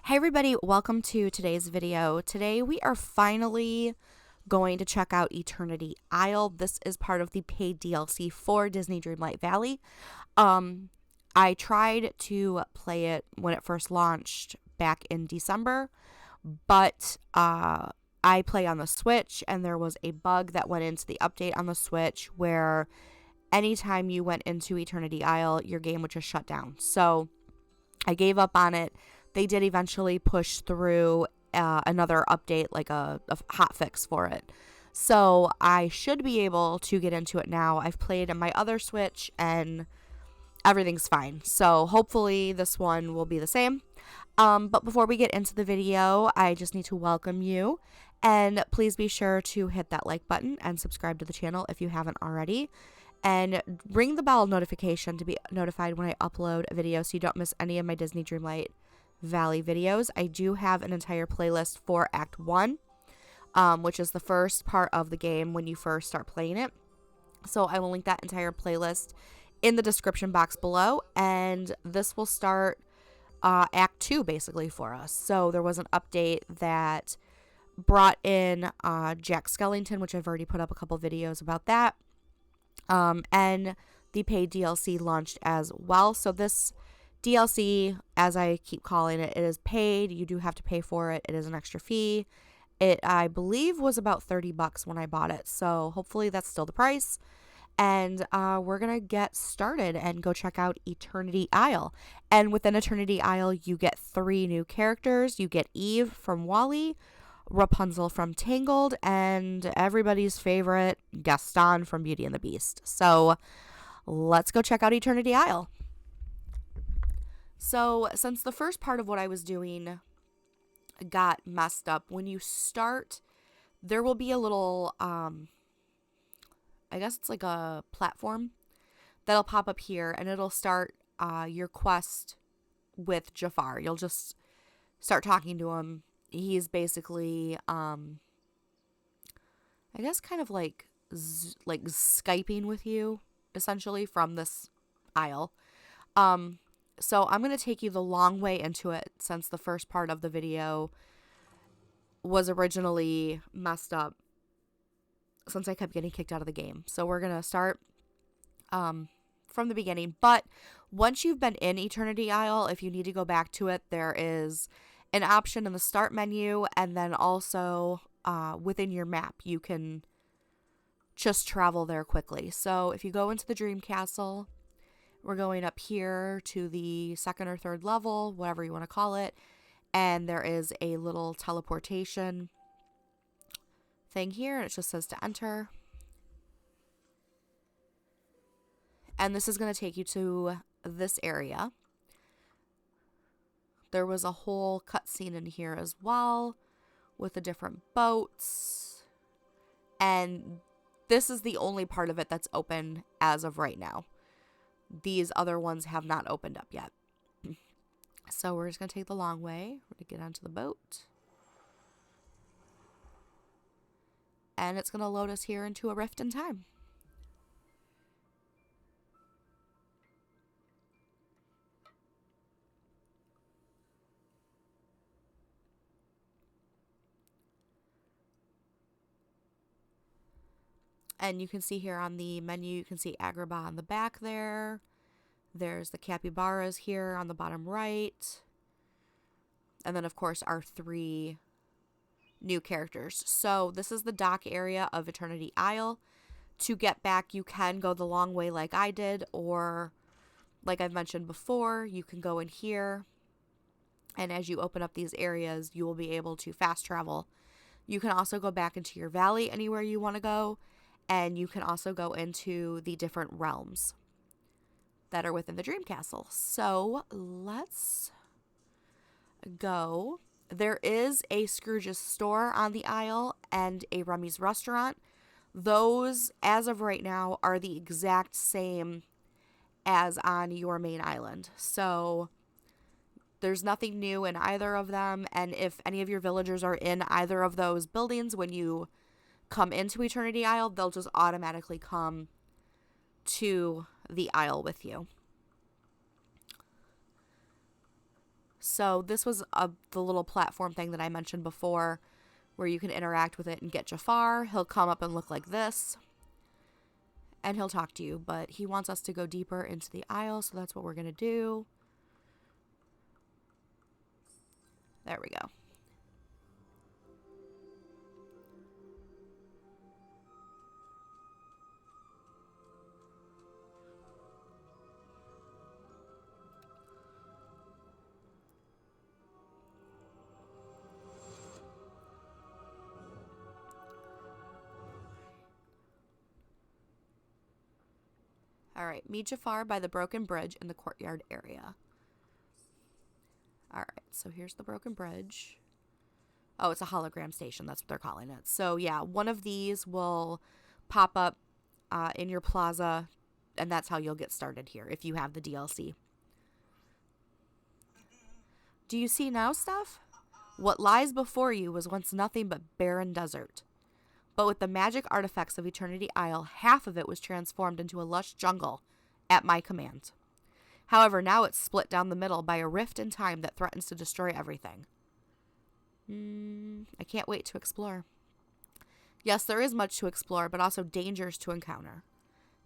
Hey everybody, welcome to today's video. Today we are finally going to check out Eternity Isle. This is part of the paid DLC for Disney Dreamlight Valley. I tried to play it when it first launched back in December, but I play on the Switch and there was a bug that went into the update on the Switch where anytime you went into Eternity Isle, your game would just shut down. So I gave up on it. They did eventually push through another update, like a hot fix for it. So I should be able to get into it now. I've played on my other Switch and everything's fine. So hopefully this one will be the same. But before we get into the video, I just need to welcome you. And please be sure to hit that like button and subscribe to the channel if you haven't already. And ring the bell notification to be notified when I upload a video so you don't miss any of my Disney Dreamlight Valley videos. I do have an entire playlist for Act 1, which is the first part of the game when you first start playing it. So I will link that entire playlist in the description box below, and this will start Act 2 basically for us. So there was an update that brought in Jack Skellington, which I've already put up a couple videos about that, and the paid DLC launched as well. So this DLC, as I keep calling it, it is paid. You do have to pay for it. It is an extra fee. It, I believe, was about $30 when I bought it. So hopefully that's still the price. And we're going to get started and go check out Eternity Isle. And within Eternity Isle, you get 3 new characters. You get Eve from WALL-E, Rapunzel from Tangled, and everybody's favorite, Gaston from Beauty and the Beast. So let's go check out Eternity Isle. So since the first part of what I was doing got messed up, when you start, there will be a little, I guess it's like a platform that'll pop up here, and it'll start your quest with Jafar. You'll just start talking to him. He's basically, I guess kind of like Skyping with you, essentially, from this isle. So I'm going to take you the long way into it since the first part of the video was originally messed up since I kept getting kicked out of the game. So we're going to start from the beginning. But once you've been in Eternity Isle, if you need to go back to it, there is an option in the start menu, and then also within your map, you can just travel there quickly. So if you go into the Dream Castle, we're going up here to the second or third level, whatever you want to call it. And there is a little teleportation thing here. And it just says to enter. And this is going to take you to this area. There was a whole cutscene in here as well with the different boats. And this is the only part of it that's open as of right now. These other ones have not opened up yet. So we're just going to take the long way. We're going to get onto the boat. And it's going to load us here into a rift in time. And you can see here on the menu, you can see Agrabah on the back there. There's the capybaras here on the bottom right. And then, of course, our 3 new characters. So this is the dock area of Eternity Isle. To get back, you can go the long way like I did, or like I've mentioned before, you can go in here. And as you open up these areas, you will be able to fast travel. You can also go back into your valley anywhere you want to go. And you can also go into the different realms that are within the Dream Castle. So let's go. There is a Scrooge's store on the Isle and a Remy's restaurant. Those, as of right now, are the exact same as on your main island. So there's nothing new in either of them. And if any of your villagers are in either of those buildings when you come into Eternity Isle, they'll just automatically come to the Isle with you. So this was the little platform thing that I mentioned before where you can interact with it and get Jafar. He'll come up and look like this. And he'll talk to you, but he wants us to go deeper into the aisle, so that's what we're going to do. There we go. All right, meet Jafar by the broken bridge in the courtyard area. All right, so here's the broken bridge. Oh, it's a hologram station. That's what they're calling it. So, yeah, one of these will pop up in your plaza, and that's how you'll get started here if you have the DLC. Do you see now, Steph? What lies before you was once nothing but barren desert. But with the magic artifacts of Eternity Isle, half of it was transformed into a lush jungle at my command. However, now it's split down the middle by a rift in time that threatens to destroy everything. I can't wait to explore. Yes, there is much to explore, but also dangers to encounter.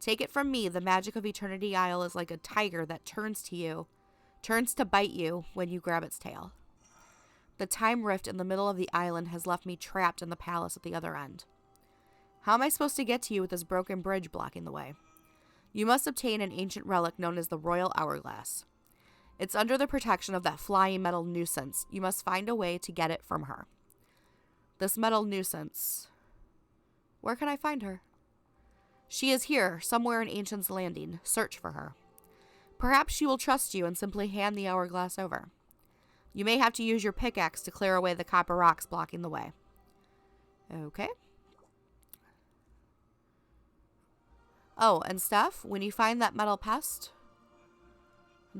Take it from me, the magic of Eternity Isle is like a tiger that turns to bite you when you grab its tail. The time rift in the middle of the island has left me trapped in the palace at the other end. How am I supposed to get to you with this broken bridge blocking the way? You must obtain an ancient relic known as the Royal Hourglass. It's under the protection of that flying metal nuisance. You must find a way to get it from her. This metal nuisance. Where can I find her? She is here, somewhere in Ancient's Landing. Search for her. Perhaps she will trust you and simply hand the hourglass over. You may have to use your pickaxe to clear away the copper rocks blocking the way. Okay. Oh, and Steph, when you find that metal pest,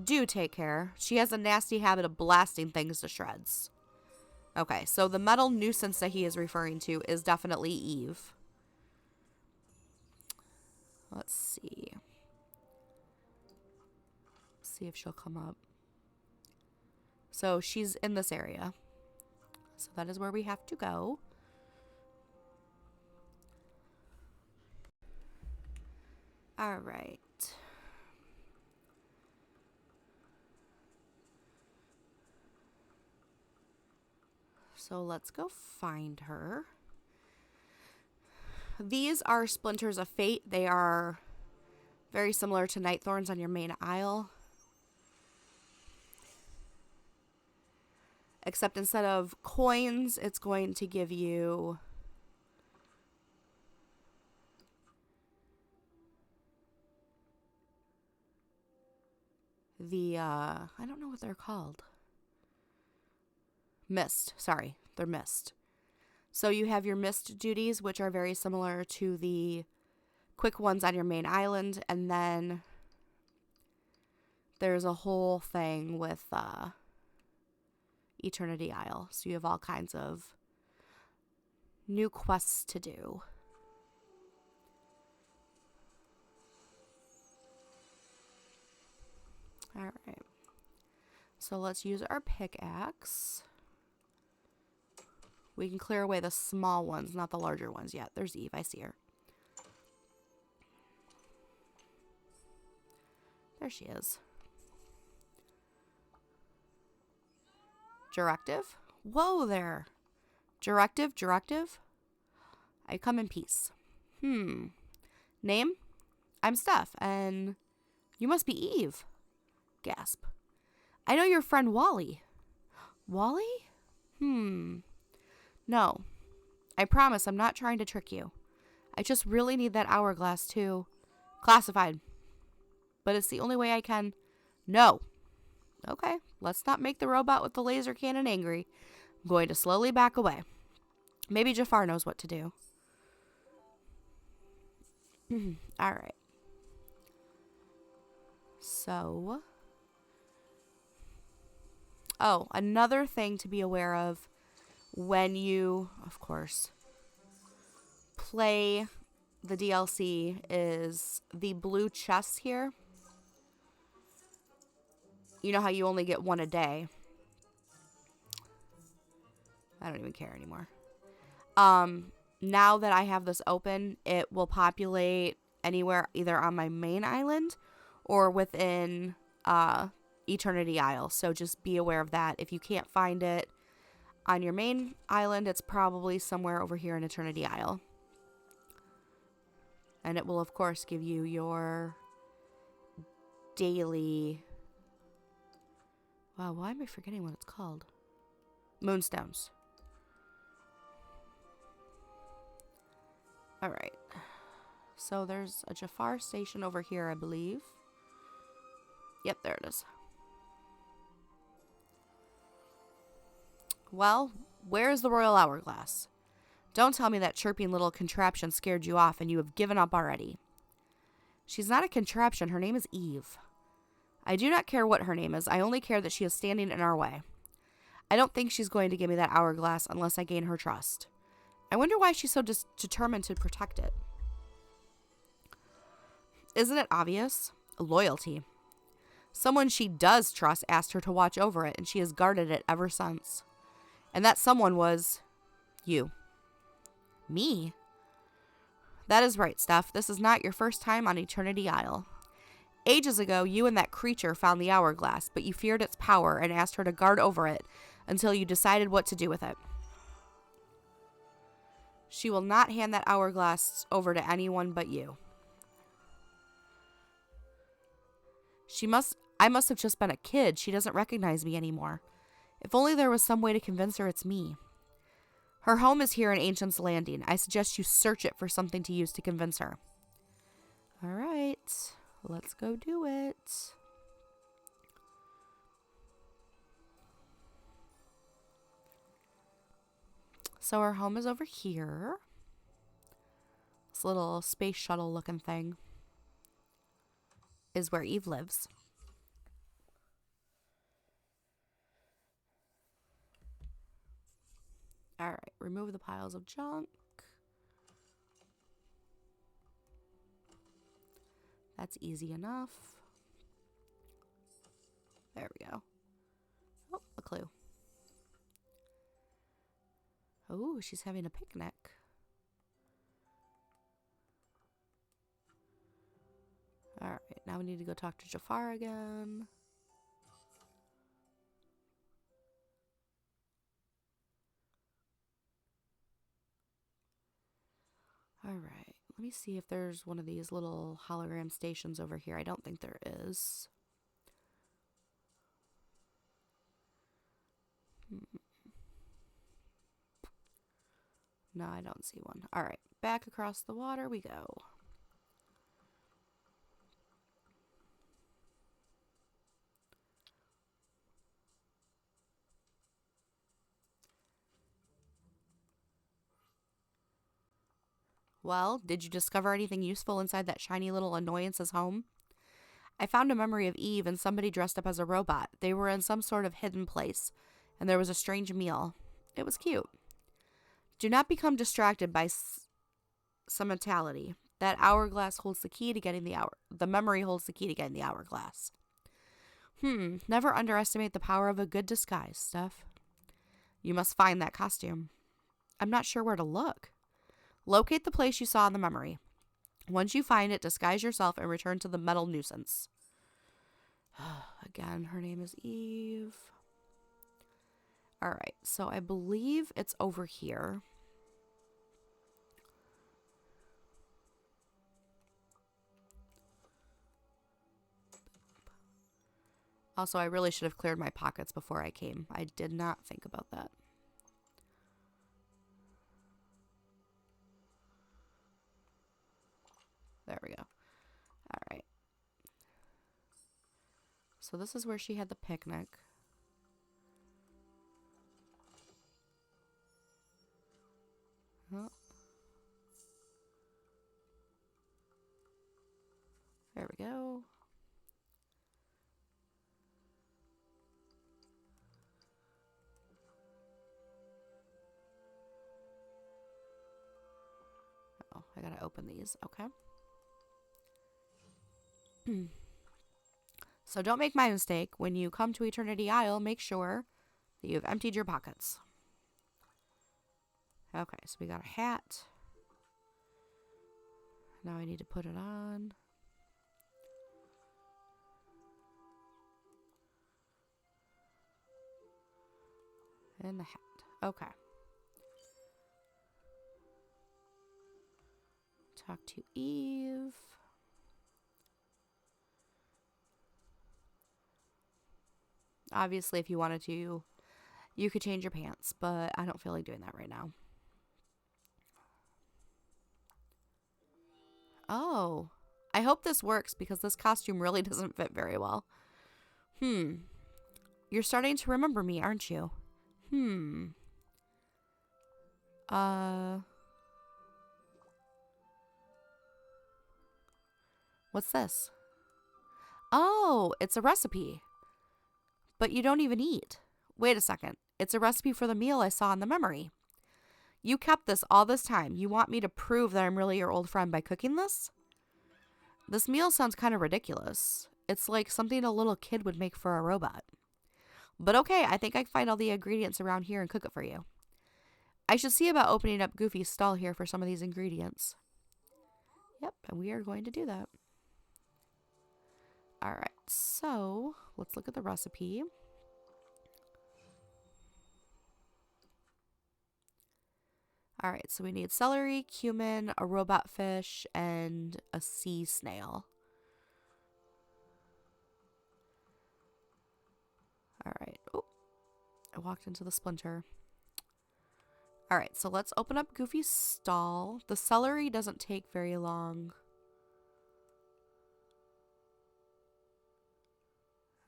do take care. She has a nasty habit of blasting things to shreds. Okay, so the metal nuisance that he is referring to is definitely Eve. Let's see. See if she'll come up. So she's in this area. So that is where we have to go. All right. So let's go find her. These are Splinters of Fate. They are very similar to Night Thorns on your main aisle. Except instead of coins, it's going to give you the, I don't know what they're called. Mist. Sorry, they're mist. So you have your mist duties, which are very similar to the quick ones on your main island. And then there's a whole thing with Eternity Isle. So you have all kinds of new quests to do. All right. So let's use our pickaxe. We can clear away the small ones, not the larger ones yet. There's Eve. I see her. There she is. Directive? Whoa there. Directive? I come in peace. Name? I'm Steph, and you must be Eve. Gasp. I know your friend Wally. Wally? No. I promise I'm not trying to trick you. I just really need that hourglass too. Classified. But it's the only way I can. No. Okay, let's not make the robot with the laser cannon angry. I'm going to slowly back away. Maybe Jafar knows what to do. All right. So. Oh, another thing to be aware of when you, of course, play the DLC is the blue chests here. You know how you only get one a day. I don't even care anymore. Now that I have this open, it will populate anywhere either on my main island or within Eternity Isle. So just be aware of that. If you can't find it on your main island, it's probably somewhere over here in Eternity Isle. And it will, of course, give you your daily... Wow, why am I forgetting what it's called? Moonstones. Alright. So there's a Jafar station over here, I believe. Yep, there it is. Well, where's the Royal Hourglass? Don't tell me that chirping little contraption scared you off and you have given up already. She's not a contraption. Her name is Eve. I do not care what her name is. I only care that she is standing in our way. I don't think she's going to give me that hourglass unless I gain her trust. I wonder why she's so determined to protect it. Isn't it obvious? Loyalty. Someone she does trust asked her to watch over it, and she has guarded it ever since. And that someone was... you. Me? That is right, Steph. This is not your first time on Eternity Isle. Ages ago, you and that creature found the hourglass, but you feared its power and asked her to guard over it until you decided what to do with it. She will not hand that hourglass over to anyone but you. I must have just been a kid. She doesn't recognize me anymore. If only there was some way to convince her it's me. Her home is here in Ancient's Landing. I suggest you search it for something to use to convince her. All right, let's go do it. So her home is over here. This little space shuttle looking thing is where Eve lives. All right, remove the piles of junk. That's easy enough. There we go. Oh, a clue. Oh, she's having a picnic. All right, now we need to go talk to Jafar again. All right, let me see if there's one of these little hologram stations over here. I don't think there is. No, I don't see one. All right, back across the water we go. Well, did you discover anything useful inside that shiny little annoyance's home? I found a memory of Eve and somebody dressed up as a robot. They were in some sort of hidden place, and there was a strange meal. It was cute. Do not become distracted by sentimentality. That hourglass holds the key to getting the memory holds the key to getting the hourglass. Never underestimate the power of a good disguise, Steph. You must find that costume. I'm not sure where to look. Locate the place you saw in the memory. Once you find it, disguise yourself and return to the metal nuisance. Again, her name is Eve. All right, so I believe it's over here. Also, I really should have cleared my pockets before I came. I did not think about that. There we go. All right. So this is where she had the picnic. Oh. There we go. Oh, I gotta open these. Okay. So don't make my mistake. When you come to Eternity Isle, make sure that you have emptied your pockets. Okay, so we got a hat. Now I need to put it on. And the hat. Okay. Talk to Eve. Obviously, if you wanted to, you could change your pants, but I don't feel like doing that right now. Oh, I hope this works because this costume really doesn't fit very well. You're starting to remember me, aren't you? What's this? Oh, it's a recipe. But you don't even eat. Wait a second. It's a recipe for the meal I saw in the memory. You kept this all this time. You want me to prove that I'm really your old friend by cooking this? This meal sounds kind of ridiculous. It's like something a little kid would make for a robot. But okay, I think I can find all the ingredients around here and cook it for you. I should see about opening up Goofy's stall here for some of these ingredients. Yep, and we are going to do that. Alright, so let's look at the recipe. Alright, so we need celery, cumin, a robot fish, and a sea snail. Alright. Oh, I walked into the splinter. Alright, so let's open up Goofy's stall. The celery doesn't take very long.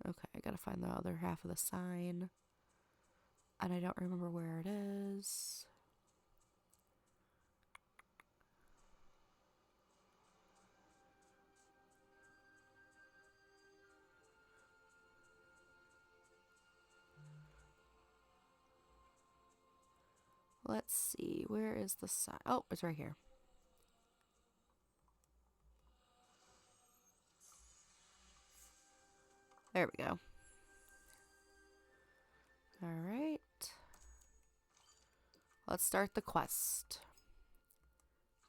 Okay, I gotta find the other half of the sign. And I don't remember where it is. Let's see, where is the sign? Oh, it's right here. There we go. Alright. Let's start the quest.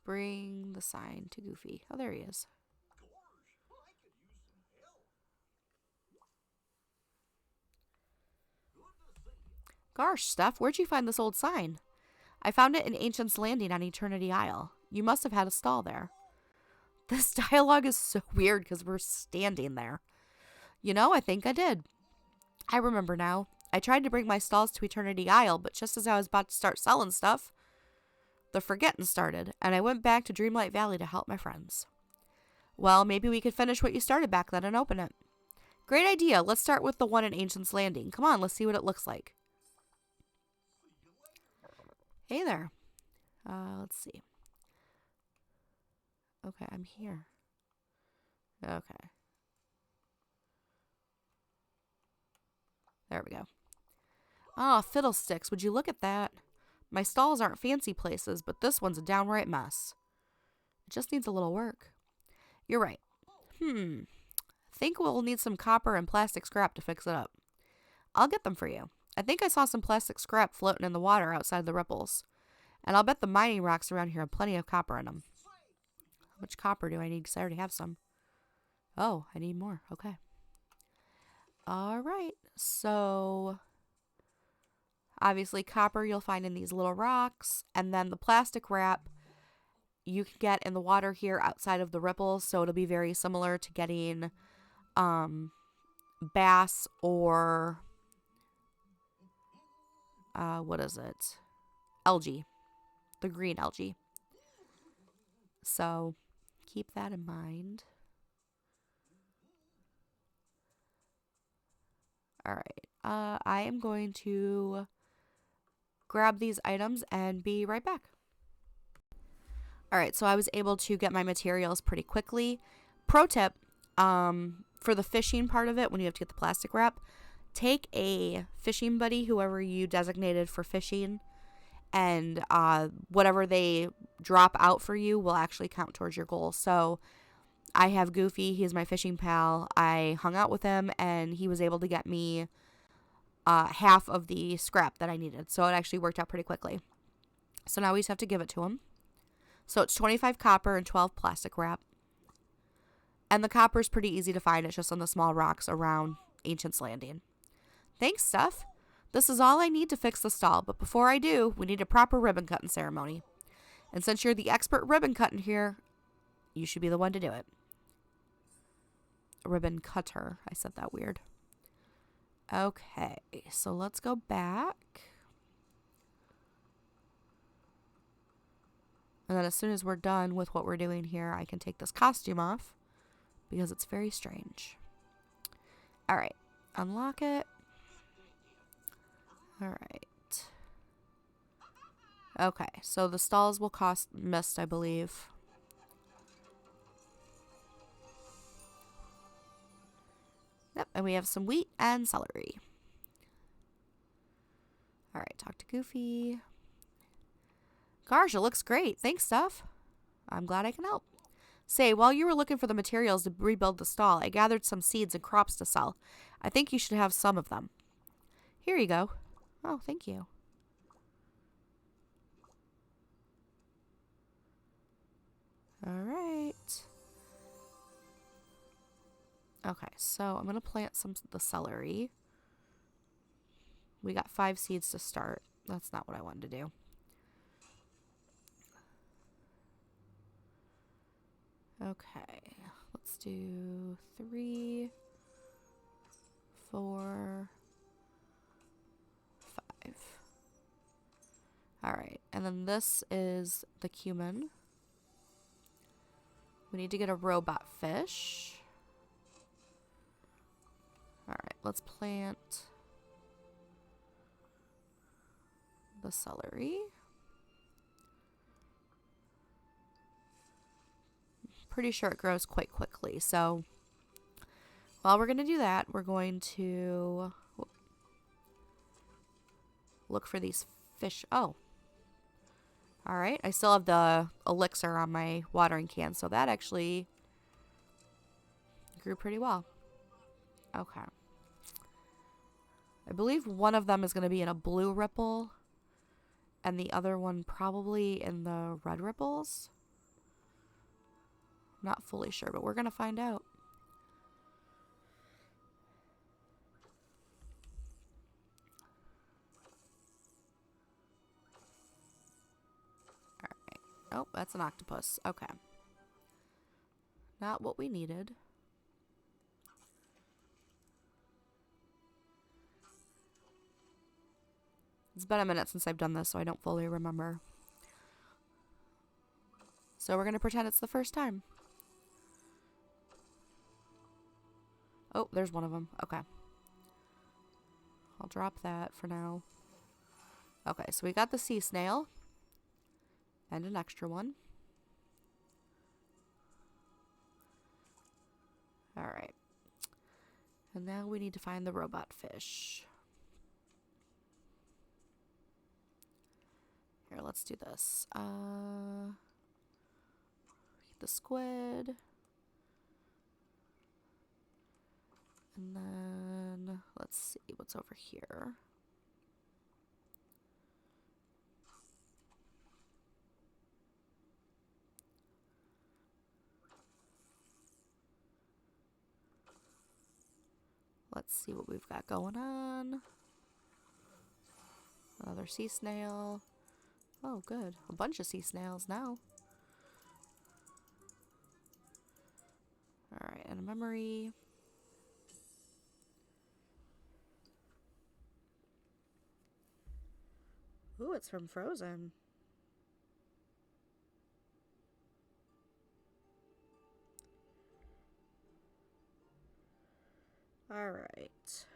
Bring the sign to Goofy. Oh, there he is. Gosh, Steph, where'd you find this old sign? I found it in Ancient's Landing on Eternity Isle. You must have had a stall there. This dialogue is so weird because we're standing there. You know, I think I did. I remember now. I tried to bring my stalls to Eternity Isle, but just as I was about to start selling stuff, the forgetting started, and I went back to Dreamlight Valley to help my friends. Well, maybe we could finish what you started back then and open it. Great idea. Let's start with the one in Ancient's Landing. Come on, let's see what it looks like. Hey there. Let's see. Okay, I'm here. Okay. There we go. Ah, fiddlesticks, would you look at that? My stalls aren't fancy places, but this one's a downright mess. It just needs a little work. You're right. Think we'll need some copper and plastic scrap to fix it up. I'll get them for you. I think I saw some plastic scrap floating in the water outside the ripples. And I'll bet the mining rocks around here have plenty of copper in them. How much copper do I need? Because I already have some. Oh, I need more. Okay. Alright. So, obviously copper you'll find in these little rocks. And then the plastic wrap you can get in the water here outside of the ripples. So it'll be very similar to getting bass or... what is it? Algae. The green algae. So, keep that in mind. Alright. I am going to grab these items and be right back. Alright, so I was able to get my materials pretty quickly. Pro tip, for the fishing part of it, when you have to get the plastic wrap, take a fishing buddy, whoever you designated for fishing, and whatever they drop out for you will actually count towards your goal. So I have Goofy, he's my fishing pal. I hung out with him and he was able to get me half of the scrap that I needed. So it actually worked out pretty quickly. So now we just have to give it to him. So it's 25 copper and 12 plastic wrap. And the copper is pretty easy to find. It's just on the small rocks around Ancient's Landing. Thanks, Steph. This is all I need to fix the stall, but before I do, we need a proper ribbon cutting ceremony. And since you're the expert ribbon cutting here, you should be the one to do it. Ribbon cutter. I said that weird. Okay, so let's go back. And then as soon as we're done with what we're doing here, I can take this costume off because it's very strange. All right, unlock it. All right. Okay, so the stalls will cost mist, I believe. Yep, and we have some wheat and celery. All right, talk to Goofy. Gosh, it looks great. Thanks, Steph. I'm glad I can help. Say, while you were looking for the materials to rebuild the stall, I gathered some seeds and crops to sell. I think you should have some of them. Here you go. Oh, thank you. All right. Okay, so I'm going to plant the celery. We got 5 seeds to start. That's not what I wanted to do. Okay, let's do 3, 4, 5. All right, and then this is the cumin. We need to get a robot fish. All right, let's plant the celery. Pretty sure it grows quite quickly. So while we're going to do that, we're going to look for these fish. Oh. All right. I still have the elixir on my watering can, so that actually grew pretty well. Okay. I believe one of them is going to be in a blue ripple and the other one probably in the red ripples. Not fully sure, but we're going to find out. All right. Oh, that's an octopus. Okay. Not what we needed. It's been a minute since I've done this, so I don't fully remember. So we're going to pretend it's the first time. Oh, there's one of them. Okay. I'll drop that for now. Okay, so we got the sea snail. And an extra one. Alright. And now we need to find the robot fish. Here, let's do this. Get the squid. And then, let's see what's over here. Let's see what we've got going on. Another sea snail. Oh, good. A bunch of sea snails now. Alright, and a memory. Ooh, it's from Frozen. Alright.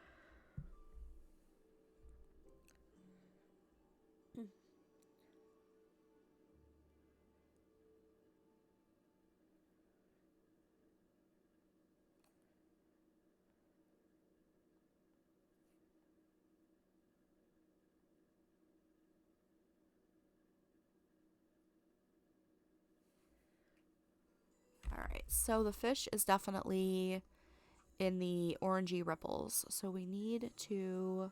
Alright, so the fish is definitely in the orangey ripples. So we need to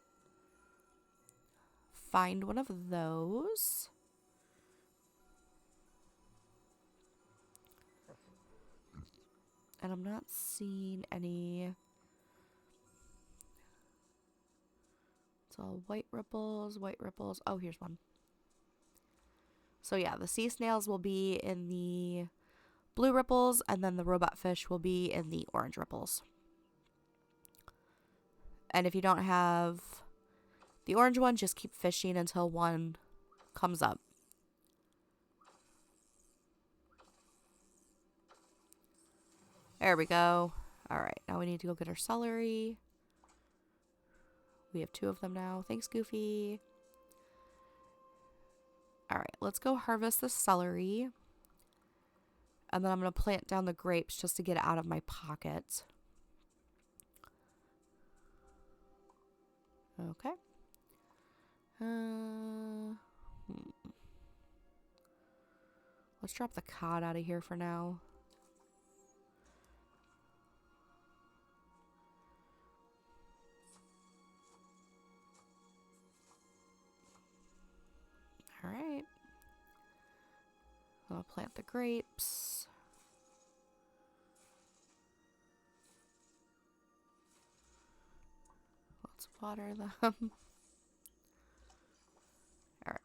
find one of those. And I'm not seeing any. It's all white ripples, white ripples. Oh, here's one. So yeah, the sea snails will be in the blue ripples, and then the robot fish will be in the orange ripples. And if you don't have the orange one, just keep fishing until one comes up. There we go. All right, now we need to go get our celery. We have 2 of them now. Thanks, Goofy. All right, let's go harvest the celery. And then I'm going to plant down the grapes just to get it out of my pocket. Okay. Let's drop the cod out of here for now. All right. I'll plant the grapes. Let's water them. All right.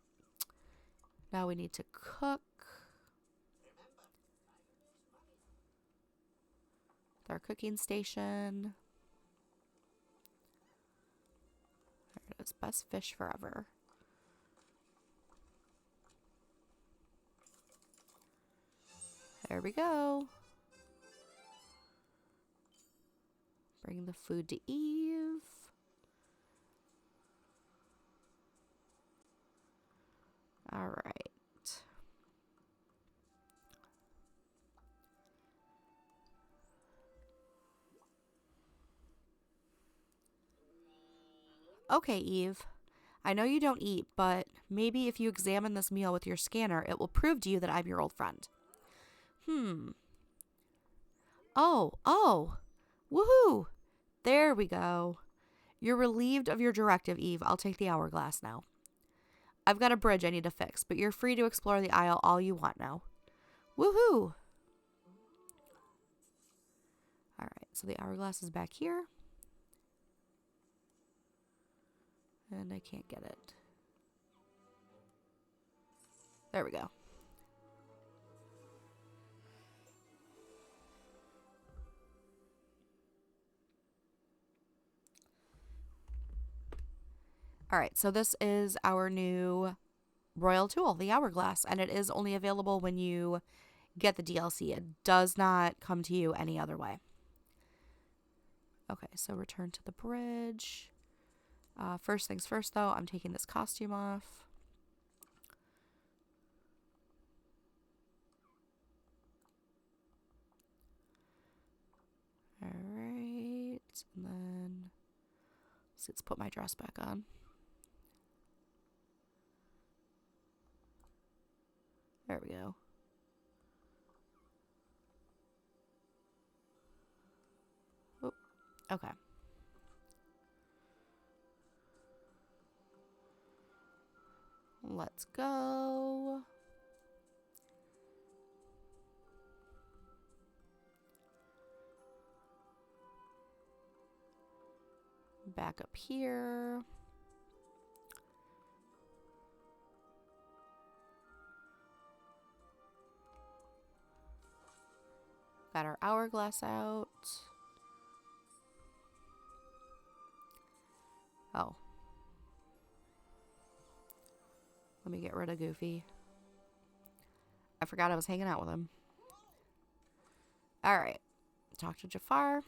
Now we need to cook. With our cooking station. There it is. Best fish forever. There we go. Bring the food to Eve. All right. Okay, Eve. I know you don't eat, but maybe if you examine this meal with your scanner, it will prove to you that I'm your old friend. Oh. Woohoo! There we go. You're relieved of your directive, Eve. I'll take the hourglass now. I've got a bridge I need to fix, but you're free to explore the aisle all you want now. Woohoo! Alright, so the hourglass is back here. And I can't get it. There we go. All right, so this is our new royal tool, the hourglass, and it is only available when you get the DLC. It does not come to you any other way. Okay, so return to the bridge. First things first, though, I'm taking this costume off. All right, and then let's put my dress back on. There we go. Oop. Okay. Let's go. Back up here. Got our hourglass out. Oh. Let me get rid of Goofy. I forgot I was hanging out with him. Alright. Talk to Jafar.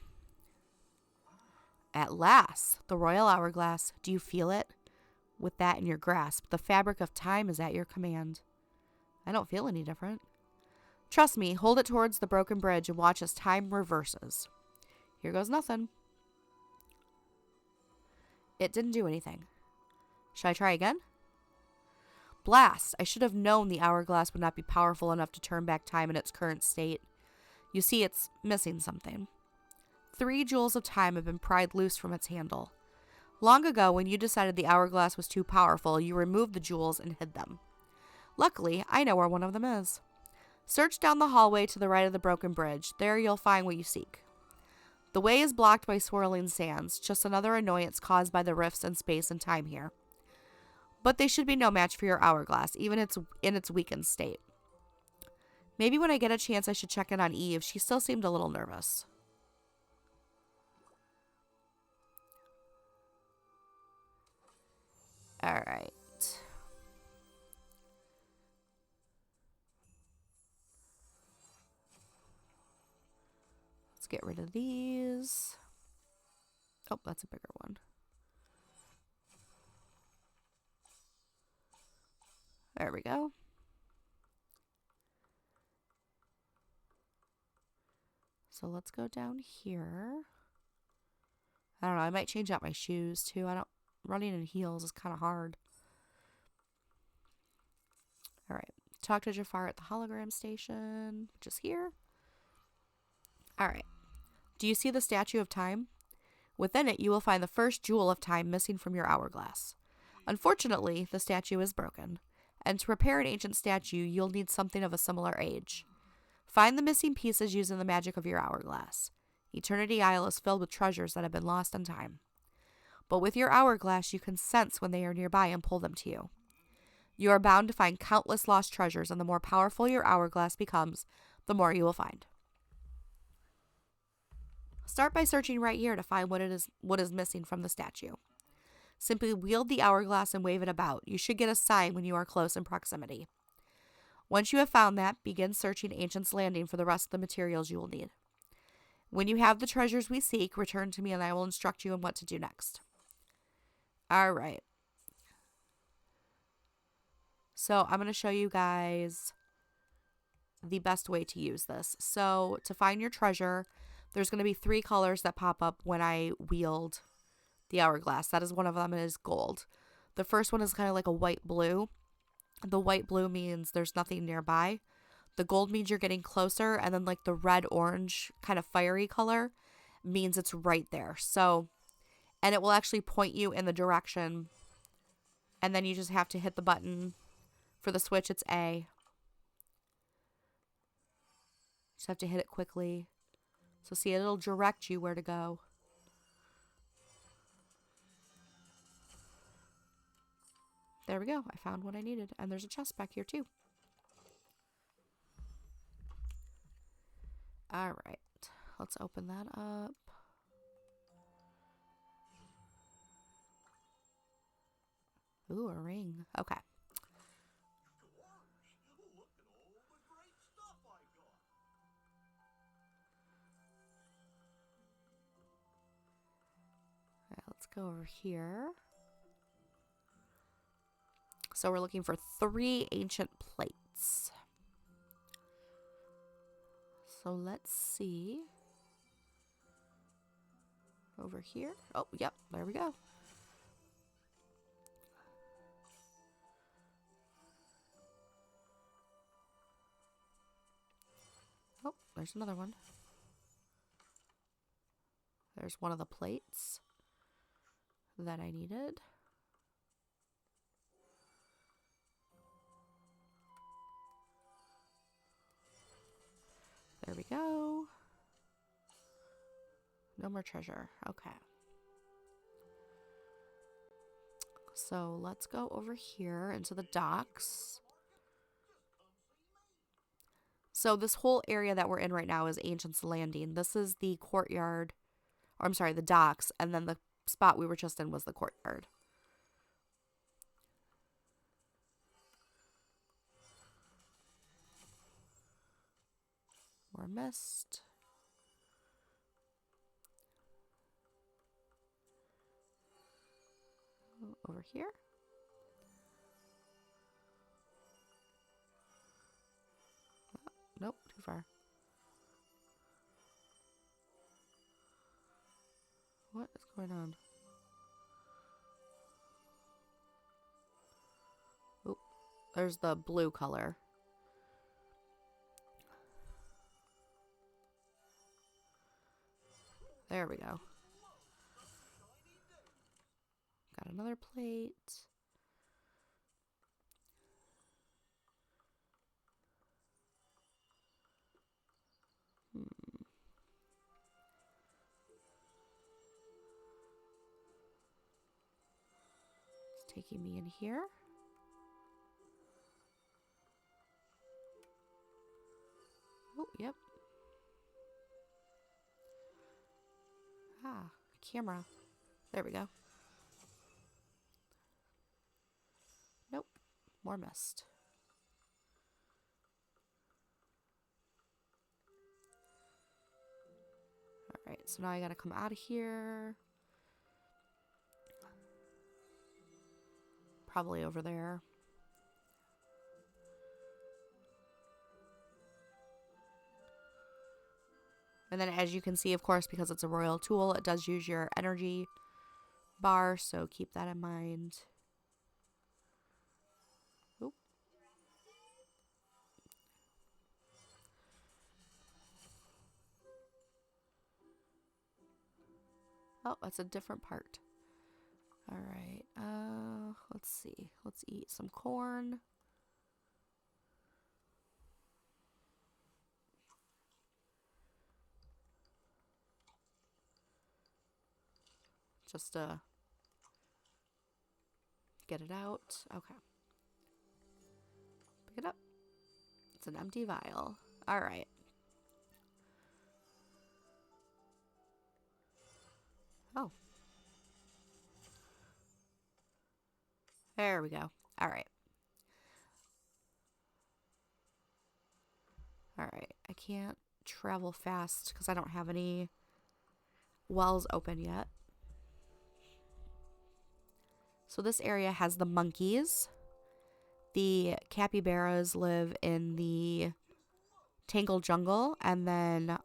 At last, the royal hourglass. Do you feel it? With that in your grasp, the fabric of time is at your command. I don't feel any different. Trust me, hold it towards the broken bridge and watch as time reverses. Here goes nothing. It didn't do anything. Should I try again? Blast! I should have known the hourglass would not be powerful enough to turn back time in its current state. You see, it's missing something. 3 jewels of time have been pried loose from its handle. Long ago, when you decided the hourglass was too powerful, you removed the jewels and hid them. Luckily, I know where one of them is. Search down the hallway to the right of the broken bridge. There you'll find what you seek. The way is blocked by swirling sands, just another annoyance caused by the rifts in space and time here. But they should be no match for your hourglass, even in its weakened state. Maybe when I get a chance I should check in on Eve. She still seemed a little nervous. Alright. Let's get rid of these. Oh, that's a bigger one. There we go. So let's go down here. I don't know, I might change out my shoes too. Running in heels is kind of hard. Alright. Talk to Jafar at the hologram station, which is here. Alright. Do you see the Statue of Time? Within it, you will find the first jewel of time missing from your hourglass. Unfortunately, the statue is broken, and to repair an ancient statue, you'll need something of a similar age. Find the missing pieces using the magic of your hourglass. Eternity Isle is filled with treasures that have been lost in time. But with your hourglass, you can sense when they are nearby and pull them to you. You are bound to find countless lost treasures, and the more powerful your hourglass becomes, the more you will find. Start by searching right here to find what is missing from the statue. Simply wield the hourglass and wave it about. You should get a sign when you are close in proximity. Once you have found that, begin searching Ancient's Landing for the rest of the materials you will need. When you have the treasures we seek, return to me and I will instruct you on what to do next. Alright. So I'm going to show you guys the best way to use this. So to find your treasure, there's going to be 3 colors that pop up when I wield the hourglass. That is one of them, is gold. The first one is kind of like a white blue. The white blue means there's nothing nearby. The gold means you're getting closer, and then like the red orange kind of fiery color means it's right there. So, and it will actually point you in the direction, and then you just have to hit the button. For the switch, it's A. Just have to hit it quickly. So see, it'll direct you where to go. There we go. I found what I needed. And there's a chest back here too. Alright. Let's open that up. Ooh, a ring. Okay. Alright, let's go over here. So we're looking for 3 ancient plates. So let's see. Over here. Oh, yep, there we go. Oh, there's another one. There's one of the plates that I needed. There we go. No more treasure. Okay. So let's go over here into the docks. So this whole area that we're in right now is Ancient's Landing. This is the courtyard, or I'm sorry, the docks, and then the spot we were just in was the courtyard. More mist. Over here. Nope, too far. What is going on? Oh, there's the blue color. There we go. Got another plate. taking me in here. Oh, yep. Ah, camera. There we go. Nope. More mist. Alright, so now I gotta come out of here. Probably over there. And then as you can see, of course, because it's a royal tool, it does use your energy bar, so keep that in mind. Oop. Oh, that's a different part. Alright, let's see. Let's eat some corn. Just get it out. Okay. Pick it up. It's an empty vial. Alright. Oh. There we go. Alright. Alright. I can't travel fast because I don't have any wells open yet. So this area has the monkeys. The capybaras live in the tangled jungle, and then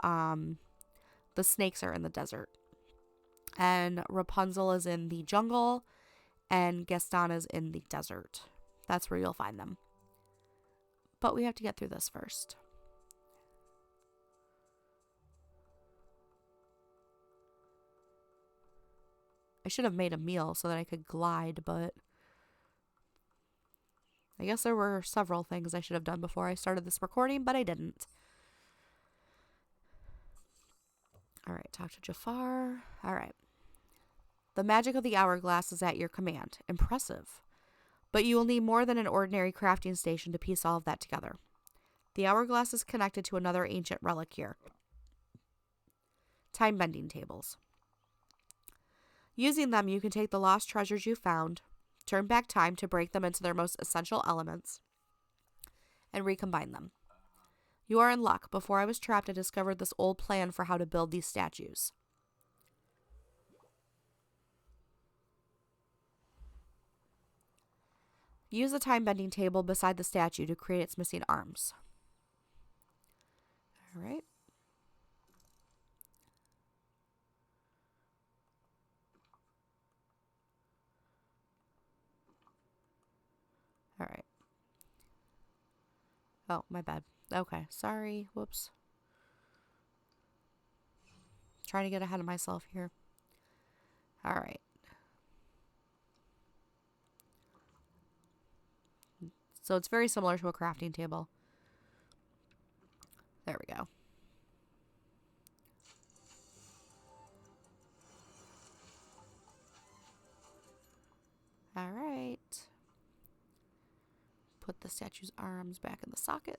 the snakes are in the desert. And Rapunzel is in the jungle, and Gaston is in the desert. That's where you'll find them. But we have to get through this first. I should have made a meal so that I could glide, but I guess there were several things I should have done before I started this recording, but I didn't. Alright, talk to Jafar. Alright. The magic of the hourglass is at your command. Impressive. But you will need more than an ordinary crafting station to piece all of that together. The hourglass is connected to another ancient relic here. Time-bending tables. Using them, you can take the lost treasures you found, turn back time to break them into their most essential elements, and recombine them. You are in luck. Before I was trapped, I discovered this old plan for how to build these statues. Use the time-bending table beside the statue to create its missing arms. Alright. Alright. Oh, my bad. Okay, sorry. Whoops. Trying to get ahead of myself here. Alright. So it's very similar to a crafting table. There we go. Alright. Put the statue's arms back in the socket.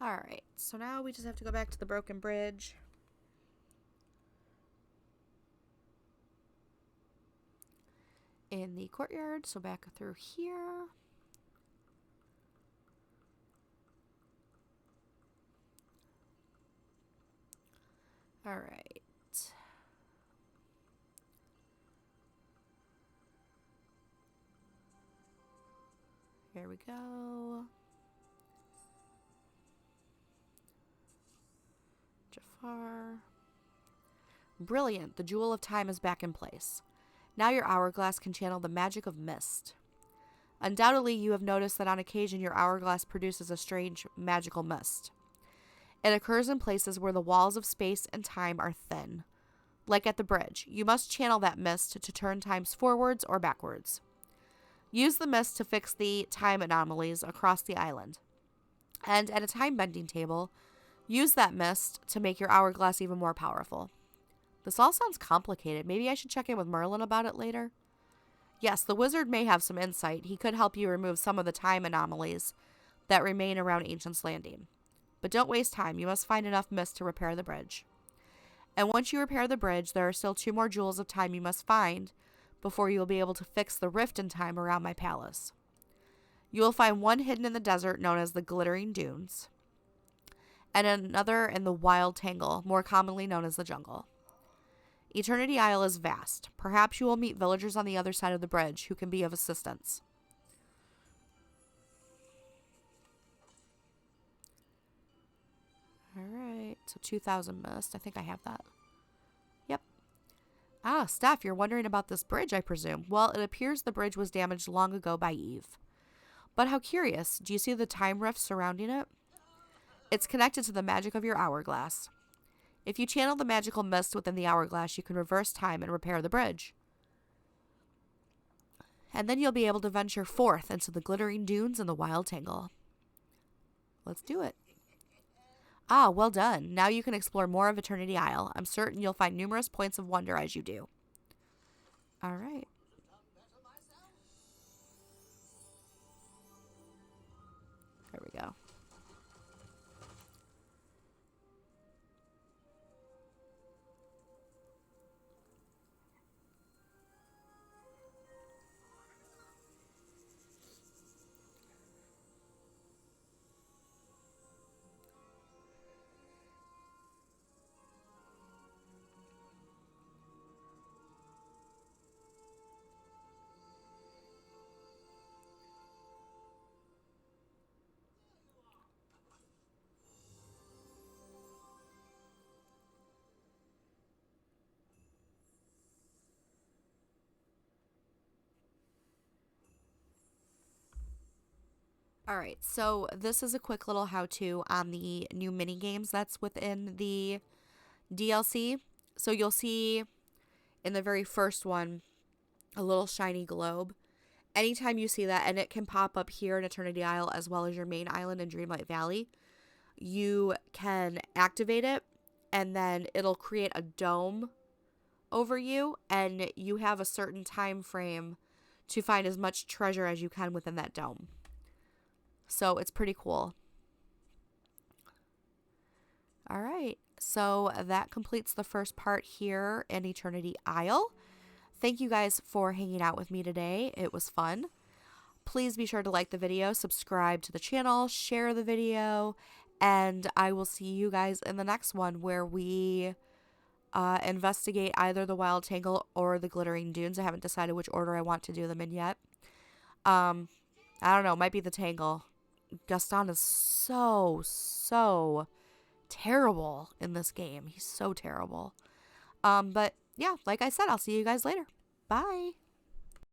Alright, so now we just have to go back to the broken bridge. In the courtyard, so back through here. Alright. Here we go. far. Brilliant. The Jewel of Time is back in place. Now your hourglass can channel the magic of mist. Undoubtedly, you have noticed that on occasion your hourglass produces a strange magical mist. It occurs in places where the walls of space and time are thin. Like at the bridge, you must channel that mist to turn times forwards or backwards. Use the mist to fix the time anomalies across the island. And at a time bending table, use that mist to make your hourglass even more powerful. This all sounds complicated. Maybe I should check in with Merlin about it later. Yes, the wizard may have some insight. He could help you remove some of the time anomalies that remain around Ancient's Landing. But don't waste time. You must find enough mist to repair the bridge. And once you repair the bridge, there are still 2 more jewels of time you must find before you will be able to fix the rift in time around my palace. You will find one hidden in the desert known as the Glittering Dunes, and another in the Wild Tangle, more commonly known as the jungle. Eternity Isle is vast. Perhaps you will meet villagers on the other side of the bridge who can be of assistance. Alright, so 2,000 mist. I think I have that. Yep. Ah, Steph, you're wondering about this bridge, I presume. Well, it appears the bridge was damaged long ago by Eve. But how curious. Do you see the time rift surrounding it? It's connected to the magic of your hourglass. If you channel the magical mist within the hourglass, you can reverse time and repair the bridge. And then you'll be able to venture forth into the Glittering Dunes and the Wild Tangle. Let's do it. Ah, well done. Now you can explore more of Eternity Isle. I'm certain you'll find numerous points of wonder as you do. All right. There we go. All right, so this is a quick little how-to on the new mini games that's within the DLC. So you'll see in the very first one a little shiny globe. Anytime you see that, and it can pop up here in Eternity Isle as well as your main island in Dreamlight Valley, you can activate it, and then it'll create a dome over you, and you have a certain time frame to find as much treasure as you can within that dome. So it's pretty cool. All right, so that completes the first part here in Eternity Isle. Thank you guys for hanging out with me today. It was fun. Please be sure to like the video, subscribe to the channel, share the video, and I will see you guys in the next one where we investigate either the Wild Tangle or the Glittering Dunes. I haven't decided which order I want to do them in yet. I don't know, it might be the Tangle. Gaston is so terrible in this game. He's so terrible. But yeah, like I said, I'll see you guys later. Bye.